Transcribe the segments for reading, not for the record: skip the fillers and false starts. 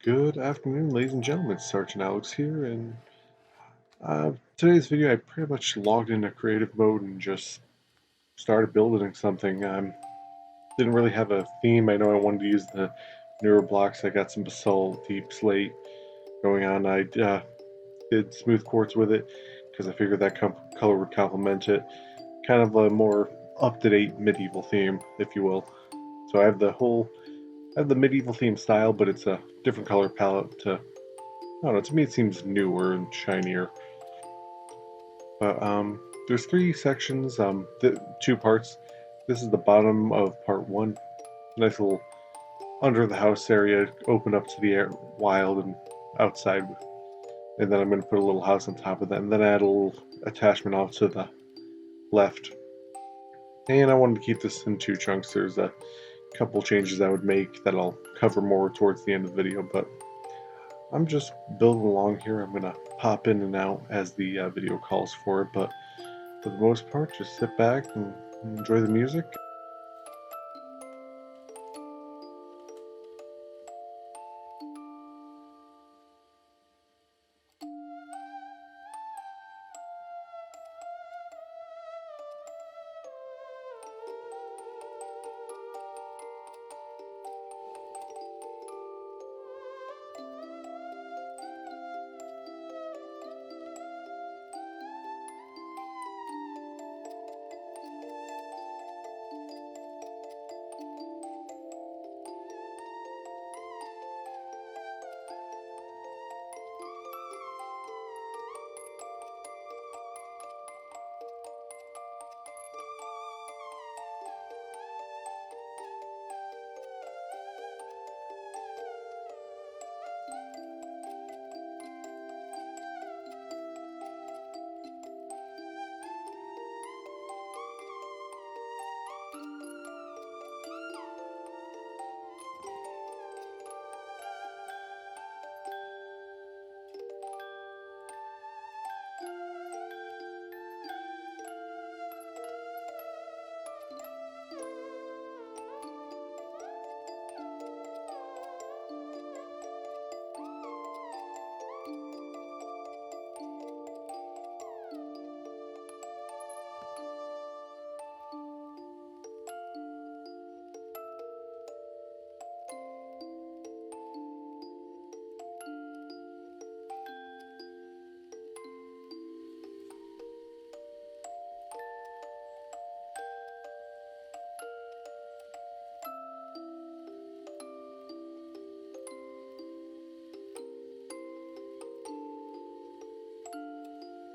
Good afternoon, ladies and gentlemen. Sergeant Alex here, and today's video I pretty much logged into creative mode and just started building something. Didn't really have a theme. I know I wanted to use the newer blocks. I got some basalt, deep slate going on. I did smooth quartz with it because I figured that color would complement it. Kind of a more up-to-date medieval theme, if you will. So I have the medieval theme style, but it's a different color palette to I don't know, to me it seems newer and shinier. But there's three sections, two parts. This is the bottom of part one. Nice little under the house area, open up to the air, wild and outside. And then I'm going to put a little house on top of that, and then add a little attachment off to the left. And I wanted to keep this in two chunks. There's a couple changes I would make that I'll cover more towards the end of the video, but I'm just building along here. I'm gonna pop in and out as the video calls for it, but for the most part, just sit back and enjoy the music.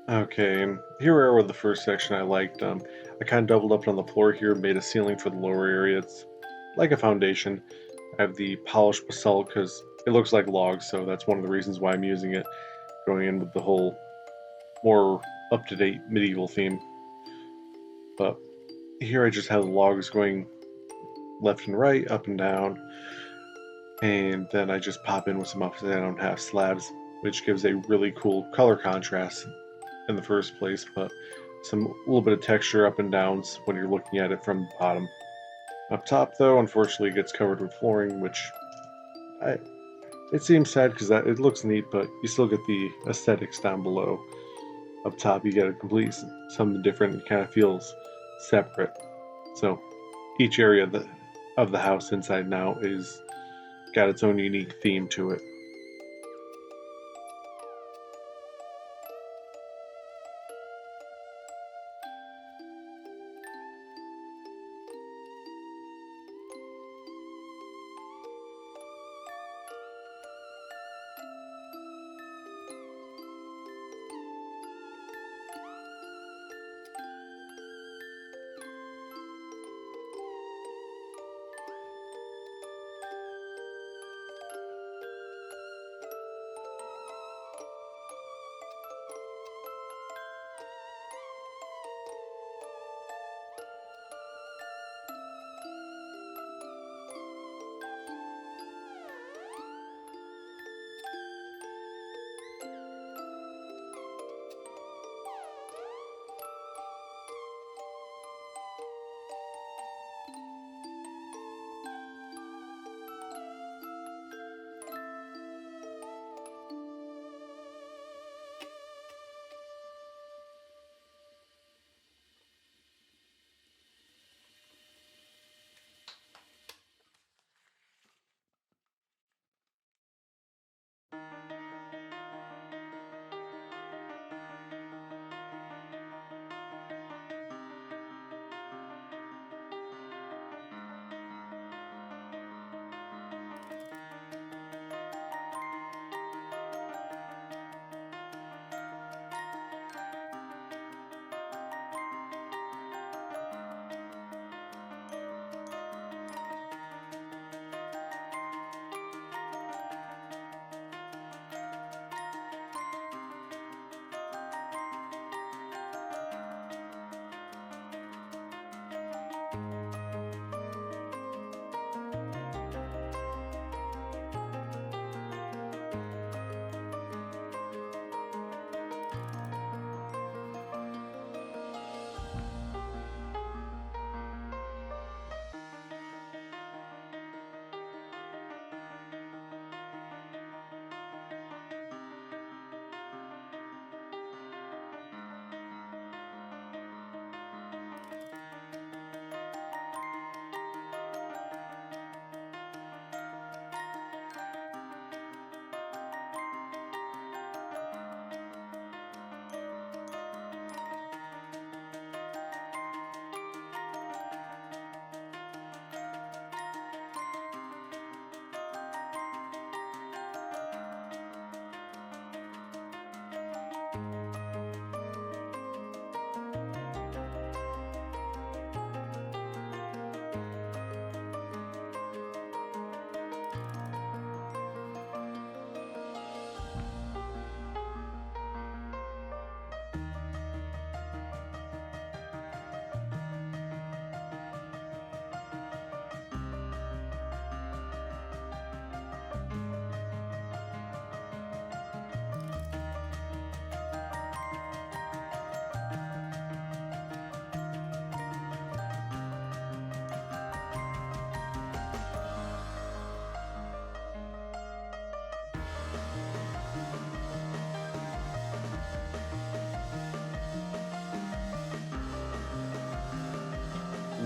Okay, and here we are with the first section I liked. I kind of doubled up on the floor here, made a ceiling for the lower area. It's like a foundation. I have the polished basalt because it looks like logs, so that's one of the reasons why I'm using it, going in with the whole more up-to-date medieval theme. But here I just have the logs going left and right, up and down, and then I just pop in with some upside down half slabs, which gives a really cool color contrast in the first place, but some a little bit of texture up and downs when you're looking at it from the bottom. Up top, though, unfortunately, it gets covered with flooring, which I it seems sad because it looks neat, but you still get the aesthetics down below. Up top, you get a complete something different. It kind of feels separate. So each area of the house inside and out is got its own unique theme to it.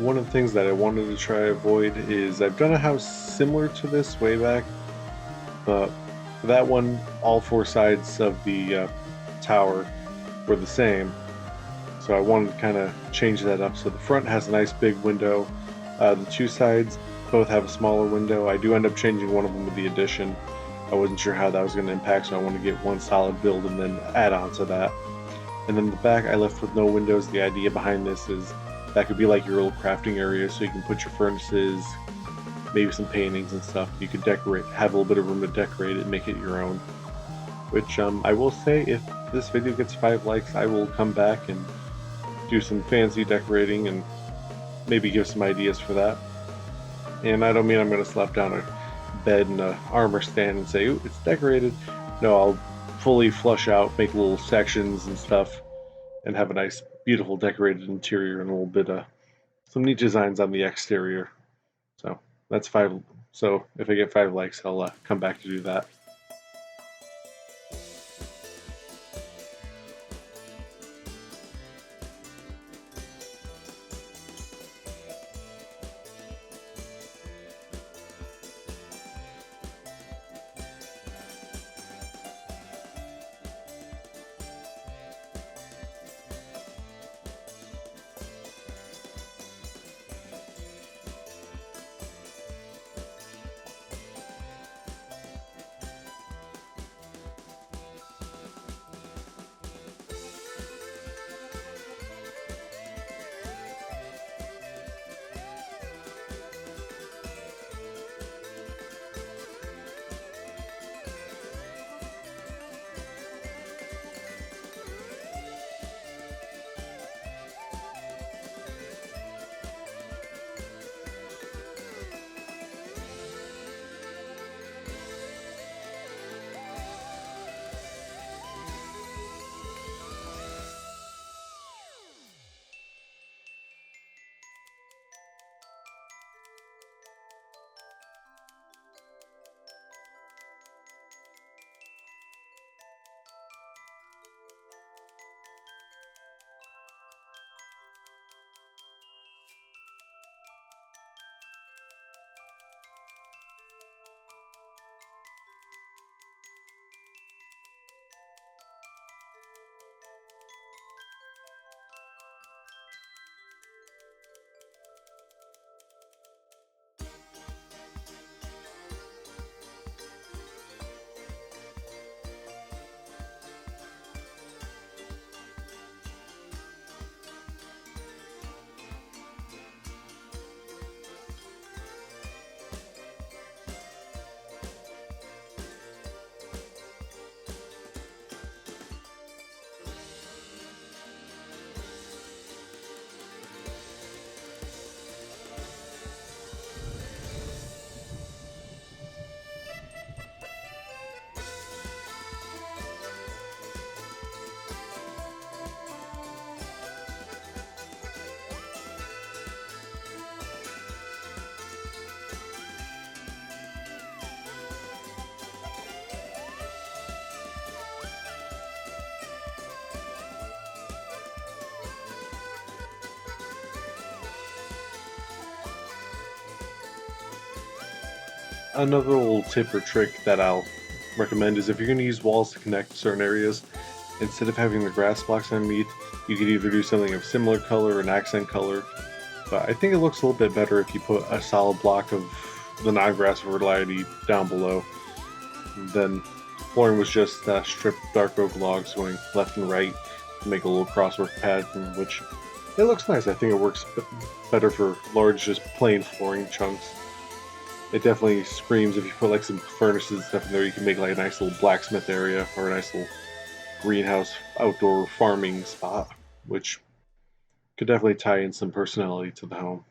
one of the things that I wanted to try to avoid is I've done a house similar to this way back, but for that one, all four sides of the tower were the same. So I wanted to kind of change that up. So the front has a nice big window. The two sides both have a smaller window. I do end up changing one of them with the addition. I wasn't sure how that was going to impact, so I wanted to get one solid build and then add on to that. And then the back I left with no windows. The idea behind this is that could be like your little crafting area, so you can put your furnaces, maybe some paintings and stuff. You could decorate, have a little bit of room to decorate it, and make it your own. Which I will say, if this video gets 5 likes, I will come back and do some fancy decorating and maybe give some ideas for that. And I don't mean I'm going to slap down a bed and a armor stand and say, ooh, it's decorated. No, I'll fully flush out, make little sections and stuff, and have a nice, beautiful decorated interior and a little bit of some neat designs on the exterior. So that's 5. So if I get 5 likes, I'll come back to do that. Another little tip or trick that I'll recommend is if you're going to use walls to connect certain areas, instead of having the grass blocks underneath, you could either do something of similar color or an accent color. But I think it looks a little bit better if you put a solid block of the non-grass variety down below. And then flooring was just stripped dark oak logs going left and right to make a little crosswork pattern, which it looks nice. I think it works better for large, just plain flooring chunks. It definitely screams if you put like some furnaces and stuff in there, you can make like a nice little blacksmith area or a nice little greenhouse outdoor farming spot, which could definitely tie in some personality to the home.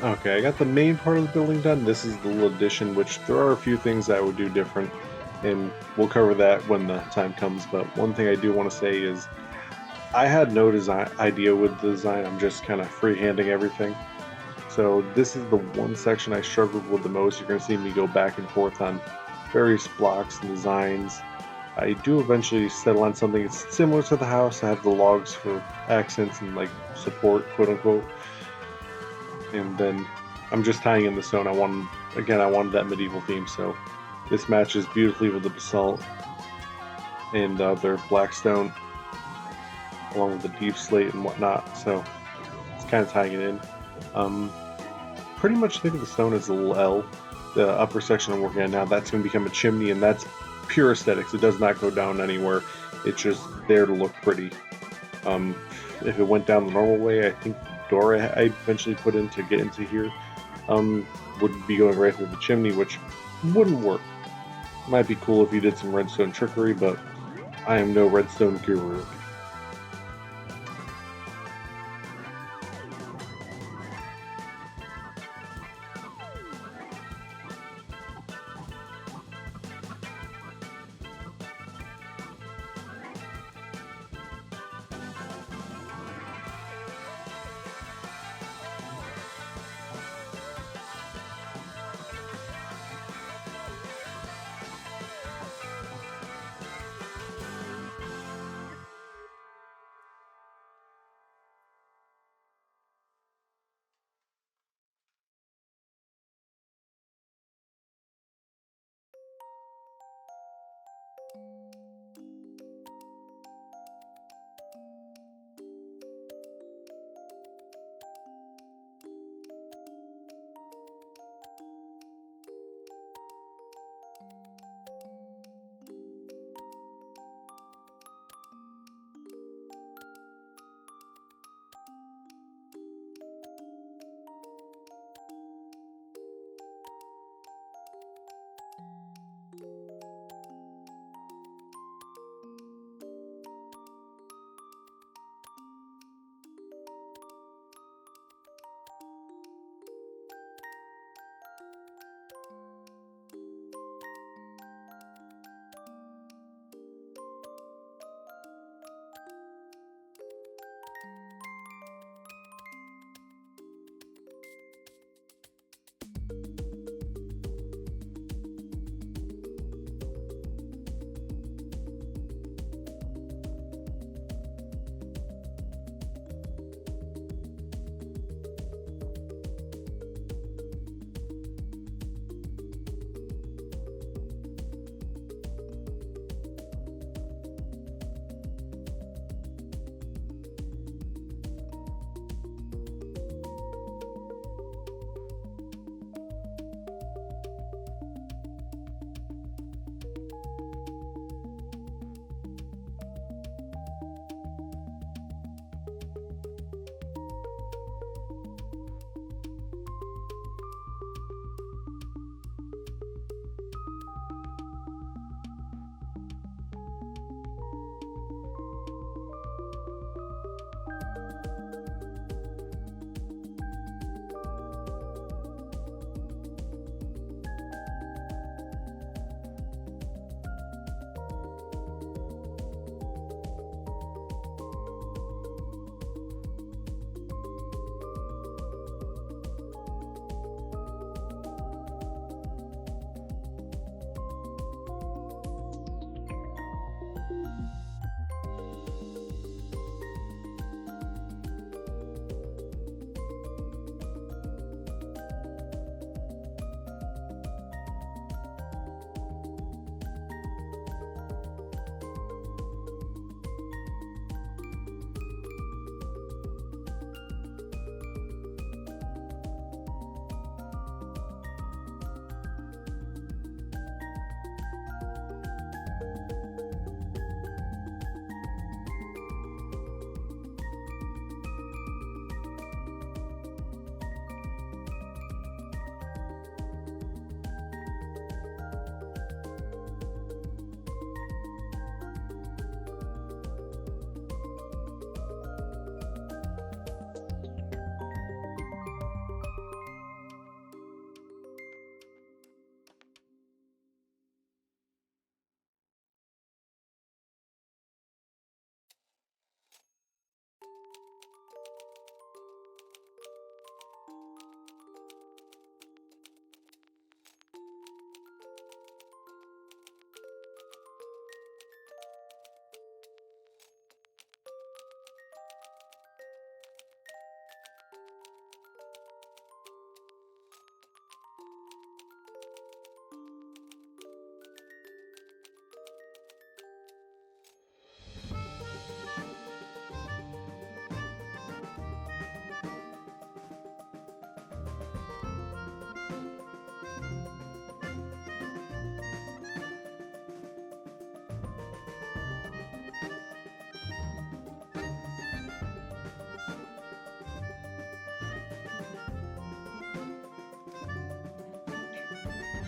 Okay, I got the main part of the building done. This is the little addition, which there are a few things I would do different, and we'll cover that when the time comes. But one thing I do want to say is I had no design idea with the design. I'm just kind of freehanding everything. So this is the one section I struggled with the most. You're going to see me go back and forth on various blocks and designs. I do eventually settle on something that's similar to the house. I have the logs for accents and like support, quote unquote. And then I'm just tying in the stone. I wanted that medieval theme, so this matches beautifully with the basalt and their black stone, along with the deep slate and whatnot. So it's kind of tying it in. Um, Pretty much think of the stone as a little L. The upper section I'm working on now, that's going to become a chimney, and that's pure aesthetics. It does not go down anywhere. It's just there to look pretty. Um, if it went down the normal way, I think the door I eventually put in to get into here um, would be going right through the chimney, which wouldn't work. Might be cool if you did some redstone trickery, but I am no redstone guru.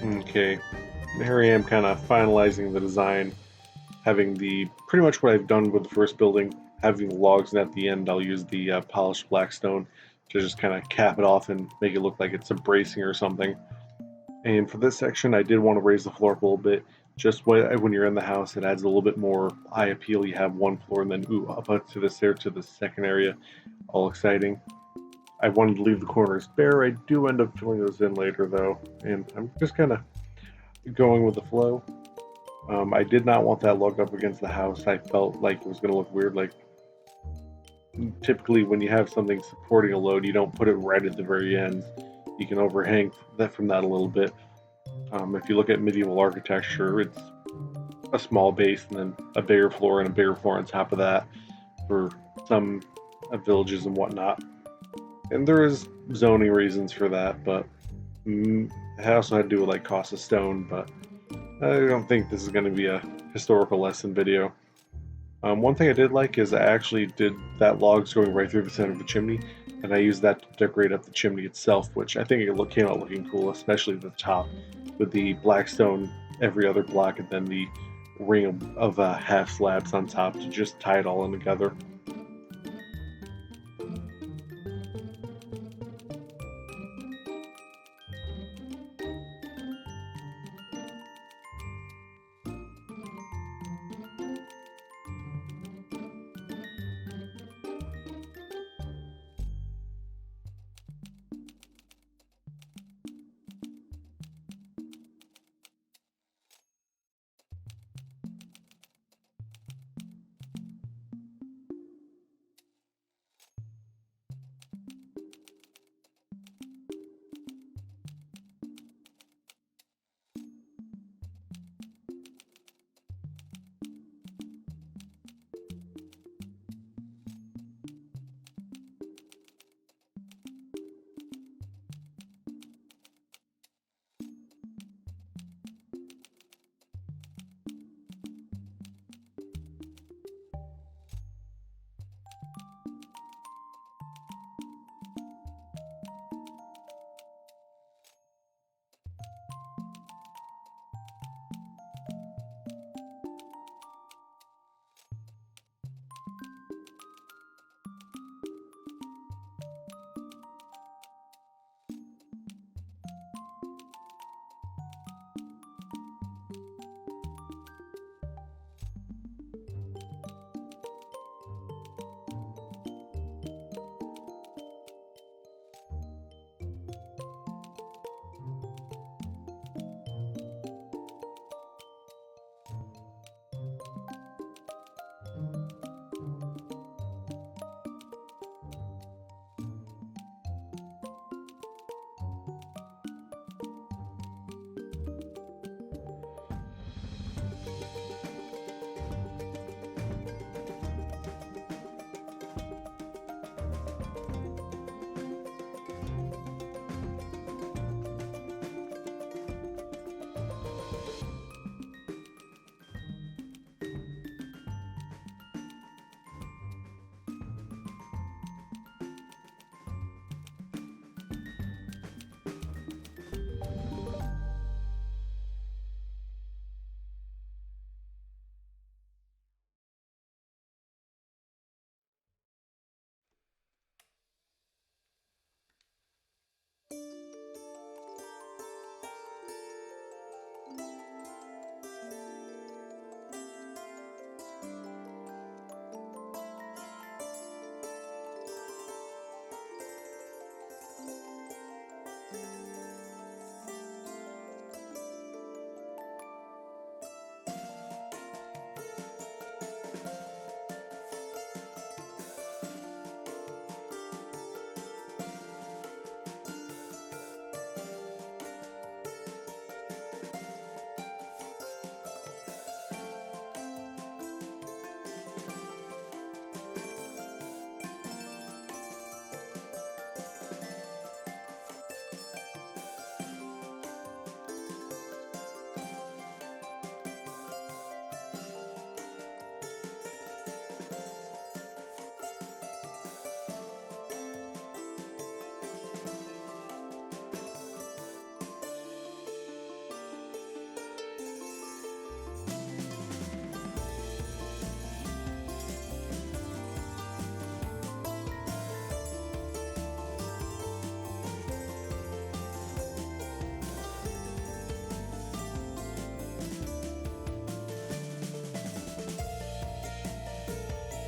Okay, here I am kind of finalizing the design, having the pretty much what I've done with the first building, having the logs, and at the end I'll use the polished black stone to just kind of cap it off and make it look like it's a bracing or something. And for this section, I did want to raise the floor up a little bit. Just when you're in the house, it adds a little bit more eye appeal. You have one floor and then ooh, up to this there to the second area. All exciting. I wanted to leave the corners bare. I do end up filling those in later though, and I'm just kind of going with the flow. I did not want that lug up against the house. I felt like it was going to look weird. Like typically, when you have something supporting a load, you don't put it right at the very end. You can overhang that from that a little bit. If you look at medieval architecture, it's a small base and then a bigger floor and a bigger floor on top of that for some villages and whatnot. And there is zoning reasons for that, but it also had to do with like cost of stone. But I don't think this is going to be a historical lesson video. One thing I did like is I actually did that logs going right through the center of the chimney, and I used that to decorate up the chimney itself, which I think came out looking cool, especially the top with the black stone every other block, and then the ring of half slabs on top to just tie it all in together.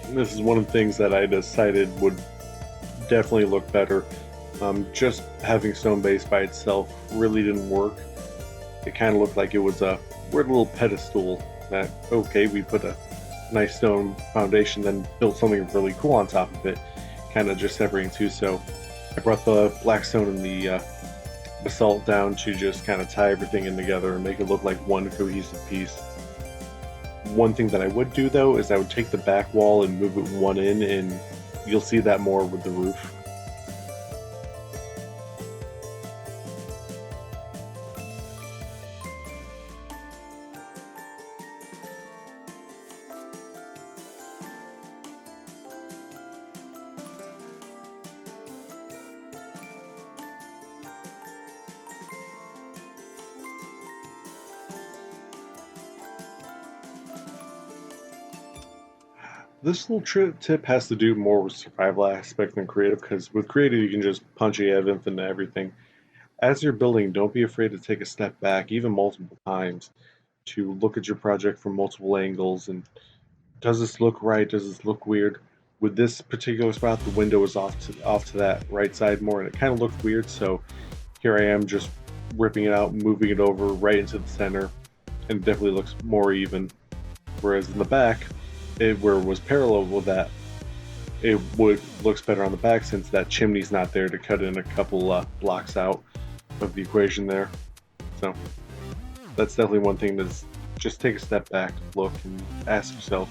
This is one of the things that I decided would definitely look better. Just having stone base by itself really didn't work. It kind of looked like it was a weird little pedestal that, okay, we put a nice stone foundation, then built something really cool on top of it, kind of just separating two. So I brought the black stone and the basalt down to just kind of tie everything in together and make it look like one cohesive piece. One thing that I would do though is I would take the back wall and move it one in, and you'll see that more with the roof. This little tip has to do more with survival aspect than creative, because with creative you can just punch ahead into everything. As you're building, don't be afraid to take a step back, even multiple times, to look at your project from multiple angles and does this look right? Does this look weird? With this particular spot, the window is off to that right side more, and it kind of looked weird. So here I am, just ripping it out, moving it over right into the center, and it definitely looks more even. Whereas in the back, where it was parallel with that, it would looks better on the back since that chimney's not there to cut in a couple blocks out of the equation there. So that's definitely one thing that's just take a step back, look, and ask yourself,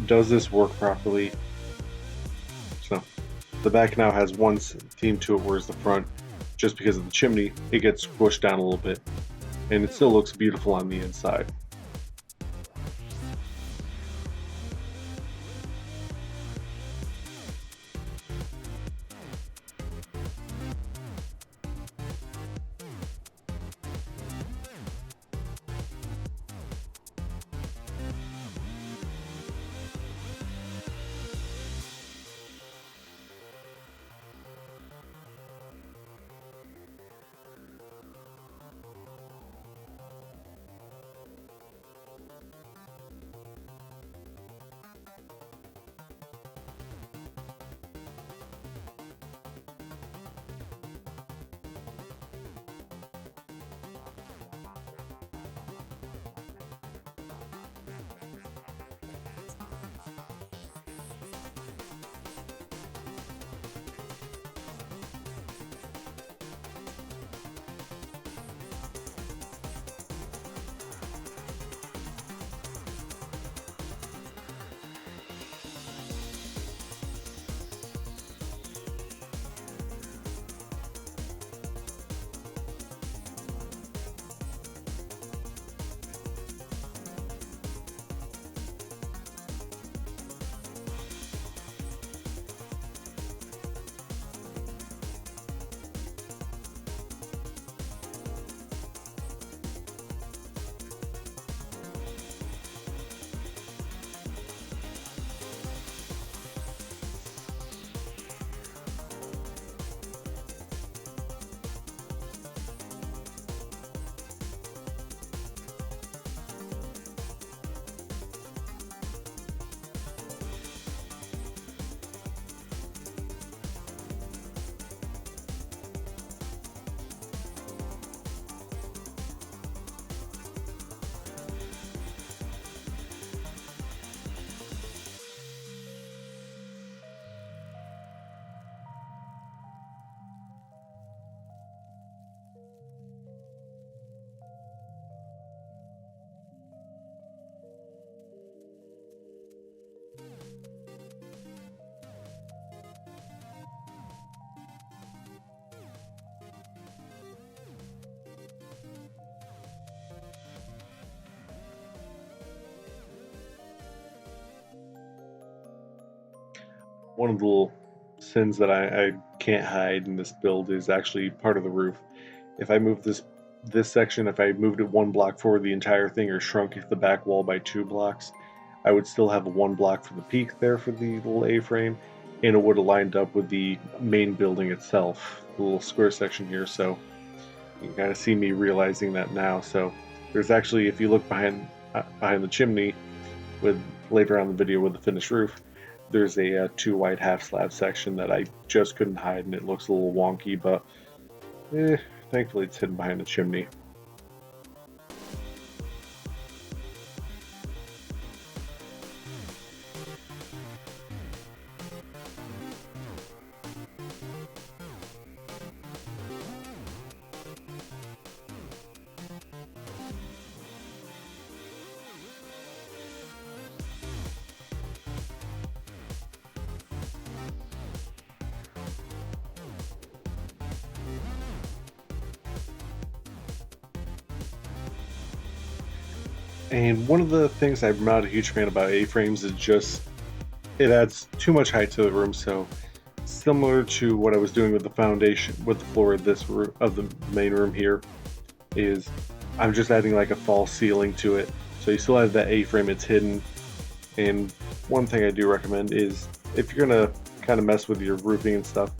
does this work properly? So the back now has one theme to it, whereas the front, just because of the chimney, it gets squished down a little bit, and it still looks beautiful on the inside. One of the little sins that I can't hide in this build is actually part of the roof. If I move this section, if I moved it one block forward the entire thing or shrunk the back wall by 2 blocks, I would still have a 1 block for the peak there for the little A-frame, and it would have lined up with the main building itself, the little square section here. So you can kind of see me realizing that now. So there's actually, if you look behind the chimney, with later on in the video with the finished roof, there's a two wide half slab section that I just couldn't hide, and it looks a little wonky, but thankfully it's hidden behind the chimney. And one of the things I'm not a huge fan about A-frames is just it adds too much height to the room. So similar to what I was doing with the foundation, with the floor of this room, of the main room here, is I'm just adding like a false ceiling to it. So you still have that A-frame, it's hidden. And one thing I do recommend is if you're gonna kind of mess with your roofing and stuff,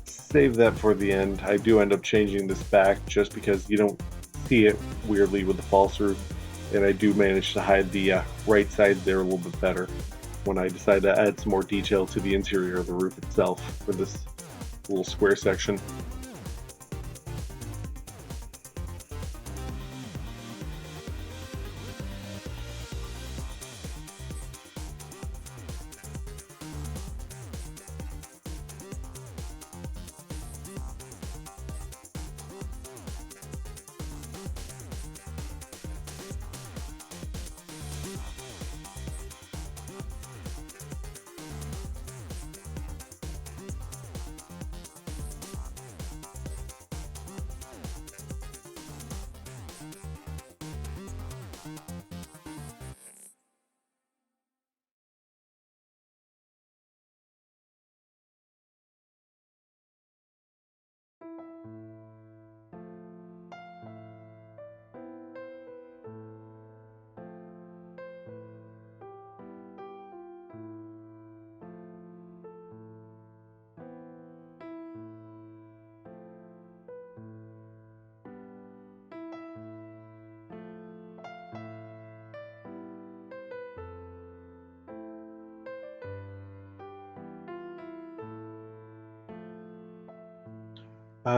save that for the end. I do end up changing this back just because you don't see it weirdly with the false roof, and I do manage to hide the right side there a little bit better when I decide to add some more detail to the interior of the roof itself for this little square section.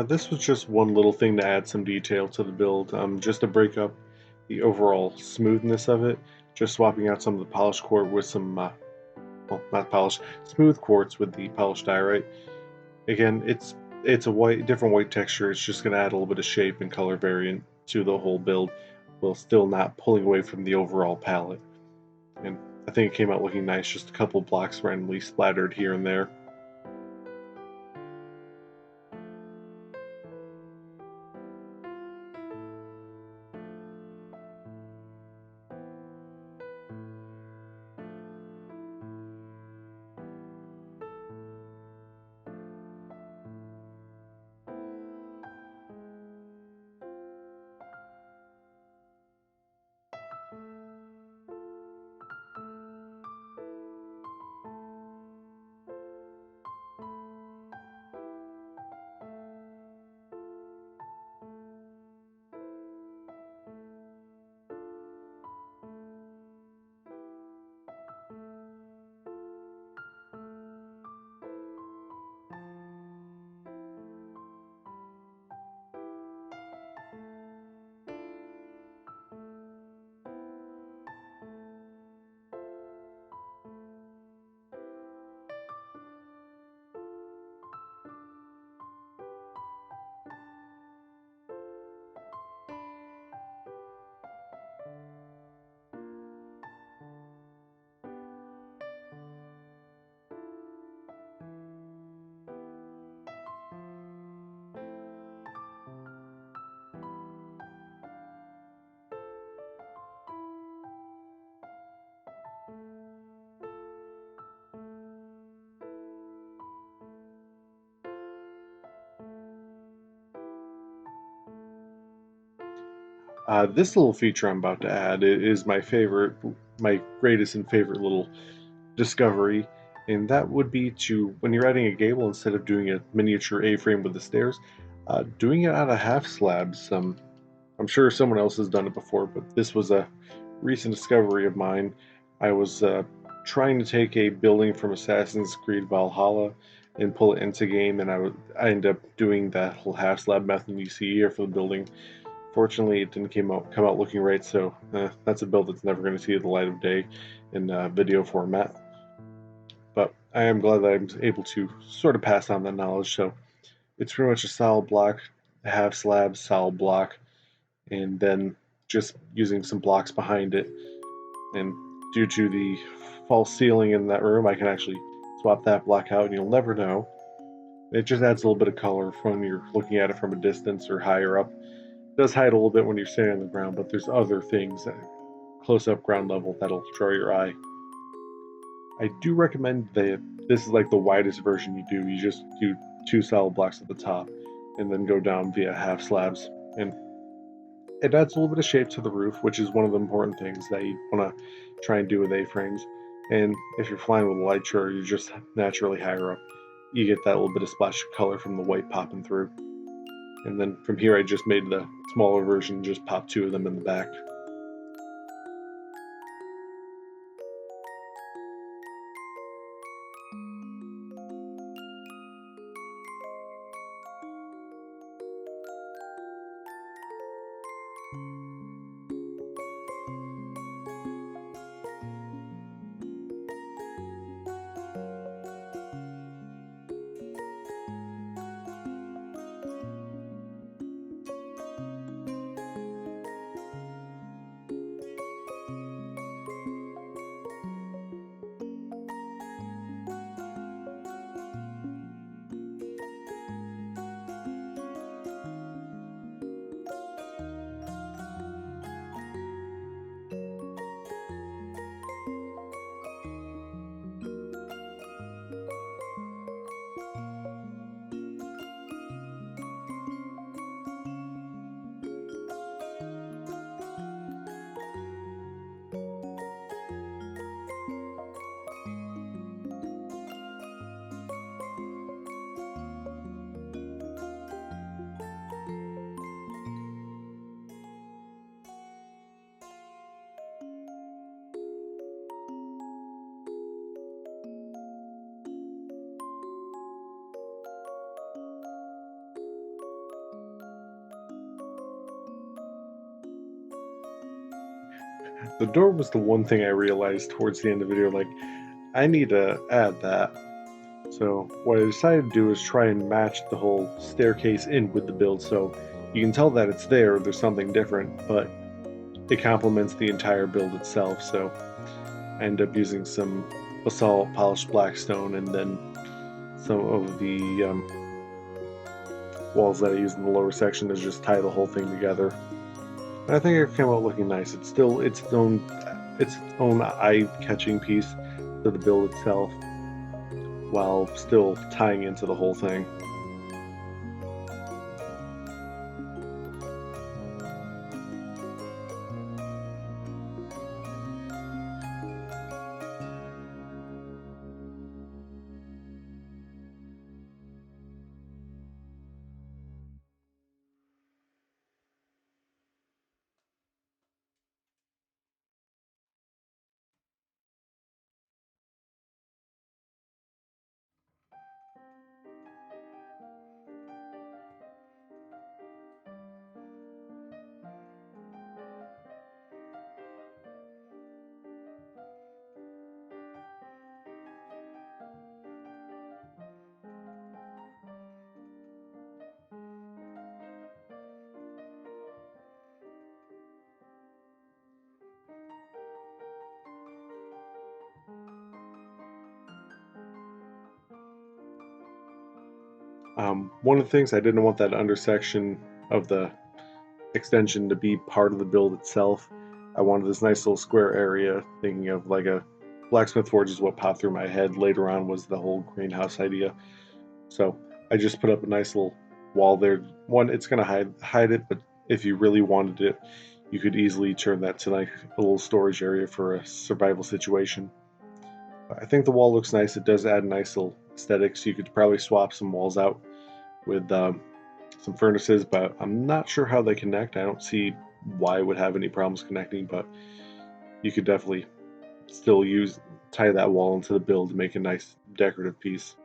This was just one little thing to add some detail to the build, just to break up the overall smoothness of it. Just swapping out some of the polished quartz with some, well, not polished, smooth quartz with the polished diorite. Again, it's a different white texture. It's just going to add a little bit of shape and color variant to the whole build, while still not pulling away from the overall palette. And I think it came out looking nice. Just a couple blocks randomly splattered here and there. This little feature I'm about to add is my favorite, my greatest and favorite little discovery, and that would be to, when you're adding a gable, instead of doing a miniature A-frame with the stairs, doing it out of half slabs. I'm sure someone else has done it before, but this was a recent discovery of mine. I was trying to take a building from Assassin's Creed Valhalla and pull it into game, and I ended up doing that whole half slab method you see here for the building. Fortunately, it didn't come out looking right, so that's a build that's never going to see the light of day in video format. But I am glad that I'm able to sort of pass on that knowledge. So it's pretty much a solid block, a half slab, solid block, and then just using some blocks behind it. And due to the false ceiling in that room, I can actually swap that block out, and you'll never know. It just adds a little bit of color when you're looking at it from a distance or higher up. It does hide a little bit when you're standing on the ground, but there's other things at close up ground level that'll draw your eye. I do recommend that this is like the widest version you do. You just do 2 solid blocks at the top and then go down via half slabs. And it adds a little bit of shape to the roof, which is one of the important things that you want to try and do with A-frames. And if you're flying with a light shore, you're just naturally higher up. You get that little bit of splash of color from the white popping through. And then from here, I just made the smaller version, just pop 2 of them in the back. The door was the one thing I realized towards the end of the video, like, I need to add that. So what I decided to do is try and match the whole staircase in with the build, so you can tell that it's there's something different, but it complements the entire build itself. So I end up using some basalt polished blackstone and then some of the walls that I use in the lower section to just tie the whole thing together. And I think it came out looking nice. It's still its own eye-catching piece to the build itself, while still tying into the whole thing. One of the things I didn't want that undersection of the extension to be part of the build itself. I wanted this nice little square area, thinking of like a blacksmith forge is what popped through my head. Later on was the whole greenhouse idea. So I just put up a nice little wall there. One, it's gonna hide it, but if you really wanted it, you could easily turn that to like a little storage area for a survival situation. I think the wall looks nice. It does add a nice little aesthetic, so you could probably swap some walls out with some furnaces, but I'm not sure how they connect. I don't see why it would have any problems connecting, but you could definitely still tie that wall into the build to make a nice decorative piece.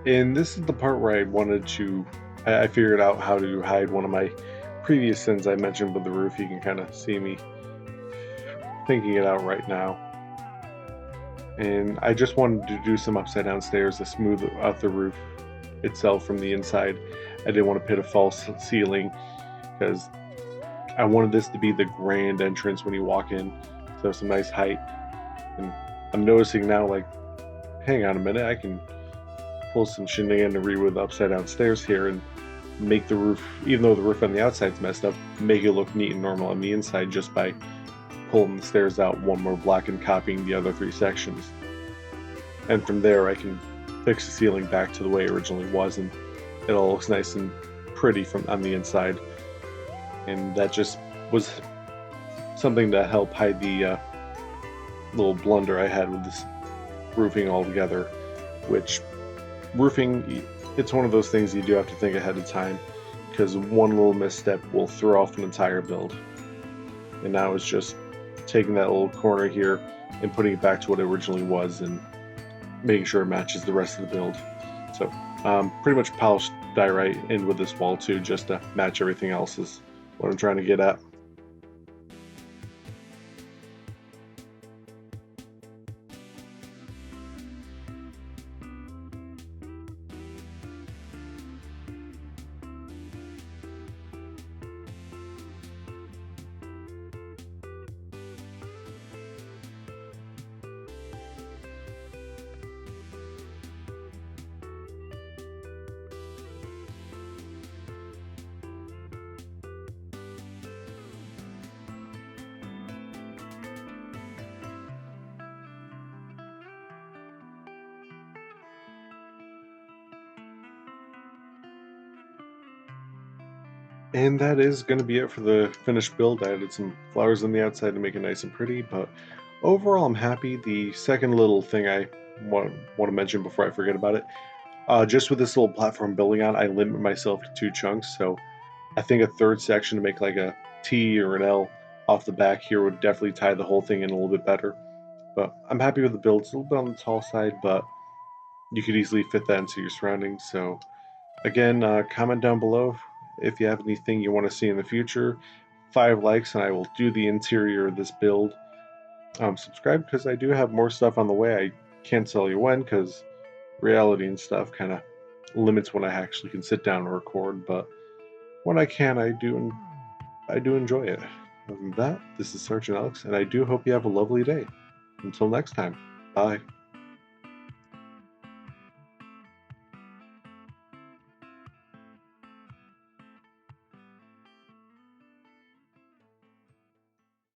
And this is the part where I wanted to, I figured out how to hide one of my previous sins I mentioned with the roof. You can kind of see me thinking it out right now. And I just wanted to do some upside down stairs to smooth out the roof itself from the inside. I didn't want to put a false ceiling because I wanted this to be the grand entrance when you walk in. So some nice height. And I'm noticing now, like, hang on a minute, I can pull some shenaniganry with upside down stairs here and make the roof, even though the roof on the outside's messed up, make it look neat and normal on the inside just by pulling the stairs out one more block and copying the other 3 sections. And from there I can fix the ceiling back to the way it originally was, and it all looks nice and pretty from on the inside. And that just was something to help hide the little blunder I had with this roofing altogether, which roofing, it's one of those things you do have to think ahead of time, because one little misstep will throw off an entire build. And now it's just taking that little corner here and putting it back to what it originally was and making sure it matches the rest of the build. So pretty much polished diorite in with this wall too, just to match everything else is what I'm trying to get at. And that is going to be it for the finished build. I added some flowers on the outside to make it nice and pretty, but overall, I'm happy. The second little thing I want to mention before I forget about it, just with this little platform I'm building on, I limit myself to 2 chunks. So I think a third section to make like a T or an L off the back here would definitely tie the whole thing in a little bit better. But I'm happy with the build. It's a little bit on the tall side, but you could easily fit that into your surroundings. So again, comment down below if you have anything you want to see in the future. 5 likes, and I will do the interior of this build. Subscribe because I do have more stuff on the way. I can't tell you when because reality and stuff kind of limits when I actually can sit down and record. But when I can, I do enjoy it. Other than that, this is Sergeant Alex, and I do hope you have a lovely day. Until next time, bye.